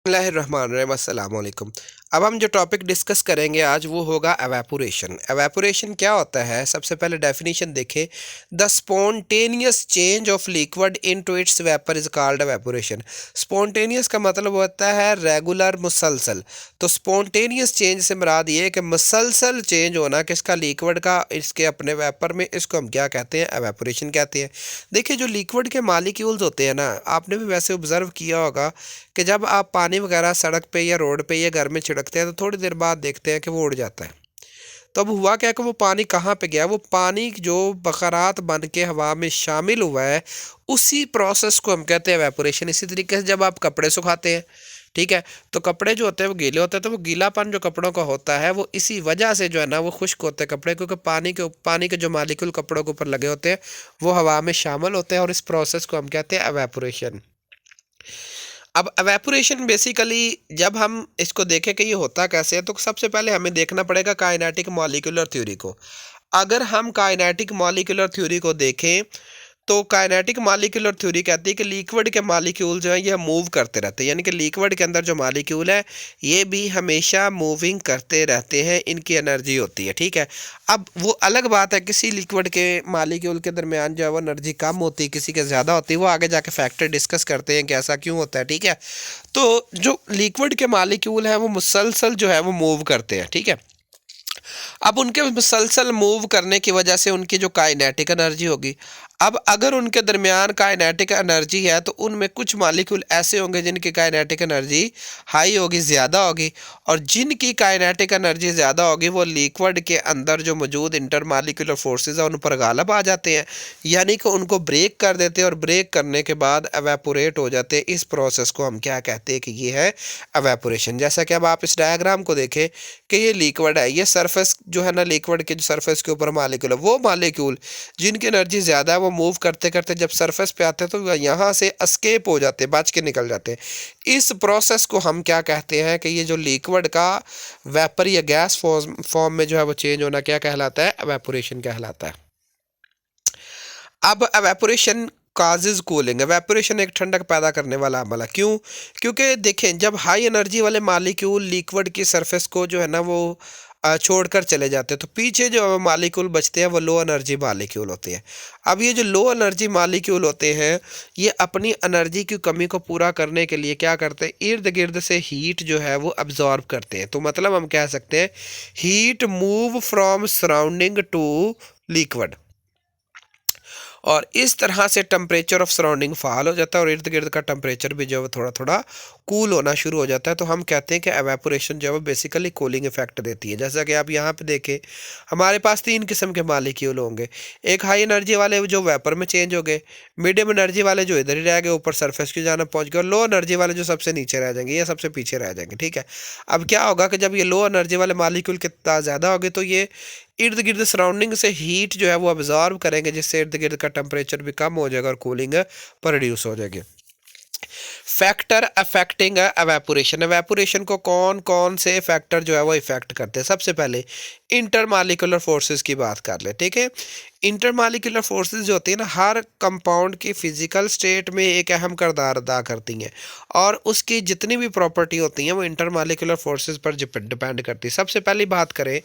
बिस्मिल्लाहिर्रहमानिर्रहीम, अस्सलाम वालेकुम। अब हम जो टॉपिक डिस्कस करेंगे आज वो होगा एवेपोरेशन। एवेपोरेशन क्या होता है? सबसे पहले डेफिनेशन देखें। The spontaneous change of liquid into its vapour is called evaporation. Spontaneous का मतलब होता है रेगुलर, मुसलसल। तो स्पॉन्टेनियस चेंज से मुराद ये है कि मुसलसल चेंज होना किसका, लिक्विड का, इसके अपने वेपर में। इसको हम क्या कहते हैं? एवेपोरेशन कहते हैं। देखिए, जो लिक्विड के मॉलिक्यूल्स होते हैं ना, आपने भी वैसे ऑब्जर्व किया होगा कि जब आप पानी वगैरह सड़क पे या रोड पे या घर में छिड़कते हैं तो थोड़ी देर बाद देखते हैं कि वो उड़ जाता है। तो अब हुआ क्या कि वो पानी कहाँ पे गया? वो पानी जो बखरात बन के हवा में शामिल हुआ है, उसी प्रोसेस को हम कहते हैं एवेपोरेशन। इसी तरीके से जब आप कपड़े सुखाते हैं, ठीक है, तो कपड़े जो होते हैं वो गीले होते हैं, तो वो गीलापन जो कपड़ों का होता है वो इसी वजह से जो है ना वो खुश्क होते हैं कपड़े, क्योंकि पानी के जो मालिक्यूल कपड़ों के ऊपर लगे होते हैं वो हवा में शामिल होते हैं, और इस प्रोसेस को हम कहते हैं एवेपोरेशन। अब एवेपोरेशन बेसिकली जब हम इसको देखें कि ये होता कैसे है, तो सबसे पहले हमें देखना पड़ेगा काइनेटिक मॉलिक्यूलर थ्योरी को। अगर हम काइनेटिक मॉलिक्यूलर थ्योरी को देखें तो काइनेटिक मॉलिक्यूलर थ्योरी कहती है कि लिक्विड के मॉलिक्यूल जो है ये मूव करते रहते हैं, यानी कि लिक्विड के अंदर जो मॉलिक्यूल है ये भी हमेशा मूविंग करते रहते हैं, इनकी एनर्जी होती है, ठीक है। अब वो अलग बात है, किसी लिक्विड के मॉलिक्यूल के दरमियान जो है वो एनर्जी कम होती है, किसी के ज़्यादा होती है, वो आगे जाके फैक्टर डिस्कस करते हैं कि ऐसा क्यों होता है, ठीक है। तो जो लिक्विड के मॉलिक्यूल हैं वो मुसलसल जो है वो मूव करते हैं, ठीक है। अब उनके मुसलसल मूव करने की वजह से उनकी जो काइनेटिक एनर्जी होगी, अब अगर उनके दरमियान काइनेटिक एनर्जी है तो उनमें कुछ मॉलिक्यूल ऐसे होंगे जिनकी काइनेटिक एनर्जी हाई होगी, ज़्यादा होगी, और जिनकी काइनेटिक एनर्जी ज़्यादा होगी वो लिक्विड के अंदर जो मौजूद इंटर मॉलिक्यूलर फोर्सेस है उन पर गालब आ जाते हैं, यानी कि उनको ब्रेक कर देते हैं, और ब्रेक करने के बाद एवेपोरेट हो जाते हैं। इस प्रोसेस को हम क्या कहते हैं कि ये है एवेपोरेशन। जैसा कि अब आप इस डायग्राम को देखें कि ये लिक्विड है, ये सरफेस जो है ना, लिक्विड के जो सरफेस के ऊपर मॉलिक्यूल है, वो मॉलिक्यूल जिनकी एनर्जी ज़्यादा है वो मूव करते करते जब सरफेस पे आते हैं तो यहाँ से एस्केप हो जाते हैं, बच के निकल जाते हैं। इस प्रोसेस को हम क्या कहते हैं कि ये जो लिक्विड का वेपर या गैस फॉर्म में जो है वो चेंज होना क्या कहलाता है? एवेपोरेशन कहलाता है। अब एवेपोरेशन काजेज कूलिंग। एवेपोरेशन एक ठंडक पैदा करने वाला अमल है। क्यों? क्योंकि देखें, जब हाई एनर्जी वाले मॉलिक्यूल लिक्विड की सरफेस को जो है ना वो छोड़कर चले जाते हैं, तो पीछे जो मॉलिक्यूल बचते हैं वो लो एनर्जी मॉलिक्यूल होते हैं। अब ये जो लो एनर्जी मॉलिक्यूल होते हैं ये अपनी एनर्जी की कमी को पूरा करने के लिए क्या करते हैं? इर्द गिर्द से हीट जो है वो अब्जॉर्ब करते हैं। तो मतलब हम कह सकते हैं heat move from surrounding to liquid, और इस तरह से टेम्परेचर ऑफ सराउंडिंग फॉल हो जाता है और इर्द गिर्द का टेम्परेचर भी जो है थोड़ा थोड़ा कूल होना शुरू हो जाता है। तो हम कहते हैं कि एवेपोरेशन जो है वो बेसिकली कूलिंग इफेक्ट देती है। जैसा कि आप यहाँ पे देखें, हमारे पास तीन किस्म के मॉलिक्यूल होंगे। एक हाई एनर्जी वाले जो वेपर में चेंज हो गए, मीडियम एनर्जी वाले जो इधर ही रह गए, ऊपर सरफेस की जाना पहुँच गए, और लो एनर्जी वाले जो सबसे नीचे रह जाएंगे या सबसे पीछे रह जाएंगे, ठीक है। अब क्या होगा कि जब ये लो एनर्जी वाले मॉलिक्यूल कितना ज़्यादा होंगे तो ये इर्द गिर्द सराउंडिंग से हीट जो है वो अब्जॉर्ब करेंगे, जिससे इर्द गिर्द का टेम्परेचर भी कम हो जाएगा और कूलिंग प्रोड्यूस हो जाएगी। Factor affecting evaporation. एवेपोरेशन को कौन कौन से फैक्टर जो है वो इफेक्ट करते हैं? सबसे पहले इंटरमॉलिक्यूलर फोर्सेस की बात कर ले, ठीक है। इंटरमॉलिक्यूलर फोर्सेस जो होती है ना, हर कंपाउंड की फिजिकल स्टेट में एक अहम किरदार अदा करती हैं, और उसकी जितनी भी प्रॉपर्टी होती हैं वो इंटरमॉलिक्यूलर फोर्सेस पर डिपेंड करती है। सबसे पहली बात करें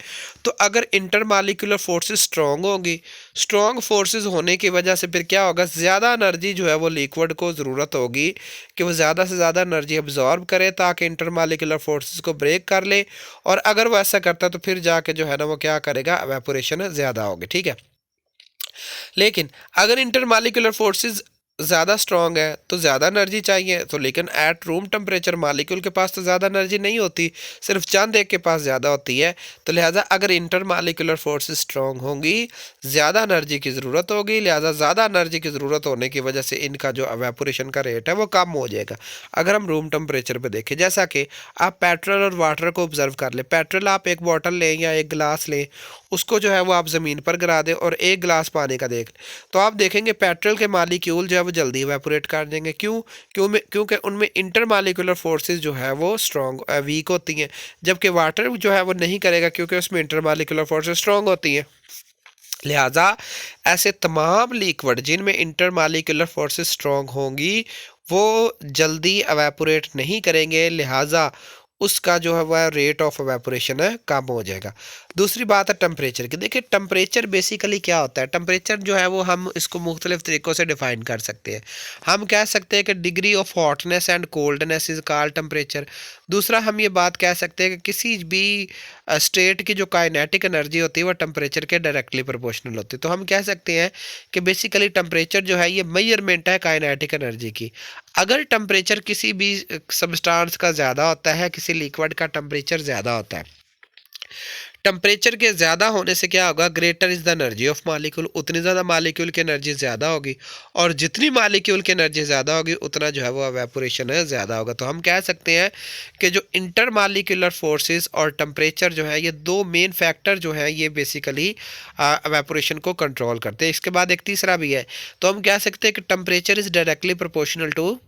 तो अगर इंटरमॉलिक्यूलर फोर्सेस स्ट्रॉन्ग होंगी, स्ट्रॉन्ग फोर्सेस होने की वजह से फिर क्या होगा? ज़्यादा एनर्जी जो है वो लिक्विड को ज़रूरत होगी कि वो ज़्यादा से ज़्यादा एनर्जी अब्जॉर्ब करे ताकि इंटरमॉलिक्यूलर फोर्सेस को ब्रेक कर ले, और अगर वो ऐसा करता है तो फिर जाके जो है ना वो क्या करेगा? एवेपोरेशन ज़्यादा होगी, ठीक है। लेकिन अगर इंटरमॉलिक्यूलर फोर्सेस ज़्यादा स्ट्रॉन्ग है तो ज़्यादा एनर्जी चाहिए, तो लेकिन एट रूम टेम्परेचर मॉलिक्यूल के पास तो ज़्यादा एनर्जी नहीं होती, सिर्फ चंद एक के पास ज़्यादा होती है। तो लिहाजा अगर इंटरमॉलिक्यूलर फोर्सेस स्ट्रॉन्ग होंगी, ज़्यादा एनर्जी की ज़रूरत होगी, लिहाजा ज़्यादा एनर्जी की ज़रूरत होने की वजह से इनका जो एवेपोरेशन का रेट है वो कम हो जाएगा। अगर हम रूम टेम्परेचर पर देखें, जैसा कि आप पेट्रोल और वाटर को ऑब्जर्व कर लें। पेट्रोल आप एक बॉटल लें या एक गिलास लें, उसको जो है वो आप ज़मीन पर गिरा दें और एक गिलास पानी का देख, तो आप देखेंगे पेट्रोल के मालिक्यूल जो है वो जल्दी इवेपोरेट कर देंगे। क्योंकि उनमें इंटर मालिकुलर फोर्सेस जो है वो स्ट्रॉन्ग वीक होती हैं, जबकि वाटर जो है वो नहीं करेगा क्योंकि उसमें इंटर मालिकुलर फोर्सेस स्ट्रॉन्ग होती हैं। लिहाजा ऐसे तमाम लिक्विड जिनमें इंटर मालिकुलर फोर्सेस स्ट्रॉन्ग होंगी वो जल्दी एवेपोरेट नहीं करेंगे, लिहाजा उसका जो है वह रेट ऑफ एवेपोरेशन है कम हो जाएगा। दूसरी बात है टेम्परेचर की। देखिए टेम्परेचर बेसिकली क्या होता है, टेम्परेचर जो है वो हम इसको मुख्तलिफ तरीक़ों से डिफ़ाइन कर सकते हैं। हम कह सकते हैं कि degree of hotness and coldness is called temperature. दूसरा हम ये बात कह सकते हैं कि किसी भी स्टेट की जो काइनेटिक एनर्जी होती है वो टेम्परेचर के डायरेक्टली प्रोपोर्शनल होती है। तो हम कह सकते हैं कि बेसिकली टेम्परेचर जो है ये मेजरमेंट है काइनेटिक एनर्जी की। अगर टेम्परेचर किसी भी सब्सटेंस का ज़्यादा होता है, किसी लिक्विड का टेम्परेचर ज़्यादा होता है, टेम्परेचर के ज़्यादा होने से क्या होगा, greater is the energy of molecule, उतनी ज़्यादा मालिक्यूल की एनर्जी ज़्यादा होगी, और जितनी मालिक्यूल की एनर्जी ज़्यादा होगी उतना जो है वो एवेपोरेशन है ज़्यादा होगा। तो हम कह सकते हैं कि जो इंटर मालिक्यूलर फोर्सेस और टेम्परेचर जो है ये दो मेन फैक्टर जो है ये बेसिकली एवेपोरेशन को कंट्रोल करते हैं। इसके बाद एक तीसरा भी है, तो हम कह सकते हैं कि temperature is directly proportional to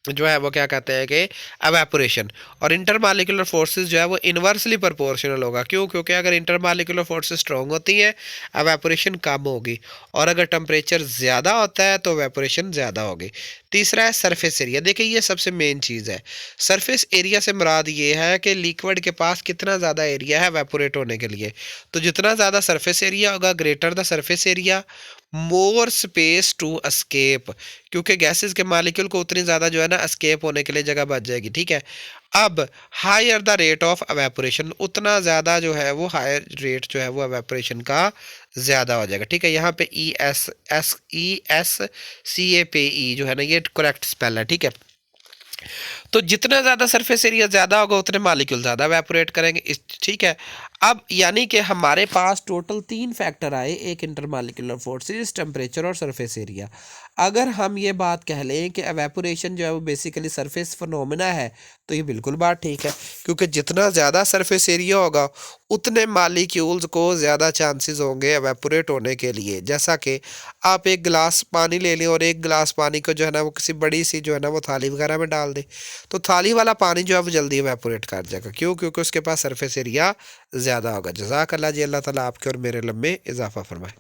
जो है वो क्या कहते हैं कि एवेपोरेशन, और इंटरमालिकुलर फोर्सेस जो है वो इन्वर्सली प्रोपोर्शनल होगा। क्यों? क्योंकि अगर इंटरमालिकुलर फोर्सेस स्ट्रॉन्ग होती हैं एवेपोरेशन कम होगी, और अगर टेम्परेचर ज़्यादा होता है तो एवेपोरेशन ज़्यादा होगी। तीसरा है सरफेस एरिया। देखिए ये सबसे मेन चीज़ है। सरफेस एरिया से मुराद ये है कि लिक्विड के पास कितना ज़्यादा एरिया है एवेपोरेट होने के लिए। तो जितना ज़्यादा सरफेस एरिया होगा, greater the surface area, more space to escape, क्योंकि गैसेस के मालिक्यूल को उतनी ज़्यादा जो है ना एस्केप होने के लिए जगह बच जाएगी। ठीक है। अब higher the rate of evaporation, उतना ज़्यादा जो है वो हायर रेट जो है वो एवेपोरेशन का ज़्यादा हो जाएगा। ठीक है। यहाँ पे ESCAPE जो है ना ये करेक्ट स्पेल है। ठीक है। तो जितना ज़्यादा सरफेस एरिया ज़्यादा होगा उतने मालिक्यूल ज़्यादा एवेपोरेट करेंगे इस। ठीक है। अब यानी कि हमारे पास टोटल 3 फैक्टर आए, एक इंटरमालिक्यूलर फोर्सेस, टेम्परेचर और सरफेस एरिया। अगर हम ये बात कह लें कि एवेपोरेशन जो है वो बेसिकली सरफेस फिनोमेना है, तो ये बिल्कुल बात ठीक है, क्योंकि जितना ज़्यादा सरफेस एरिया होगा उतने मालिक्यूल्स को ज़्यादा चांसेस होंगे एवेपोरेट होने के लिए। जैसा कि आप एक गिलास पानी ले लें और एक गिलास पानी को जो है ना वो किसी बड़ी सी जो है ना वो थाली वगैरह में डाल दें, तो थाली वाला पानी जो है वो जल्दी एवेपोरेट कर जाएगा। क्यों? क्योंकि उसके पास सरफेस एरिया ज़्यादा होगा। जज़ाक अल्लाह जी, अल्लाह ताला आपके और मेरे लम्बे इजाफ़ा फरमाए।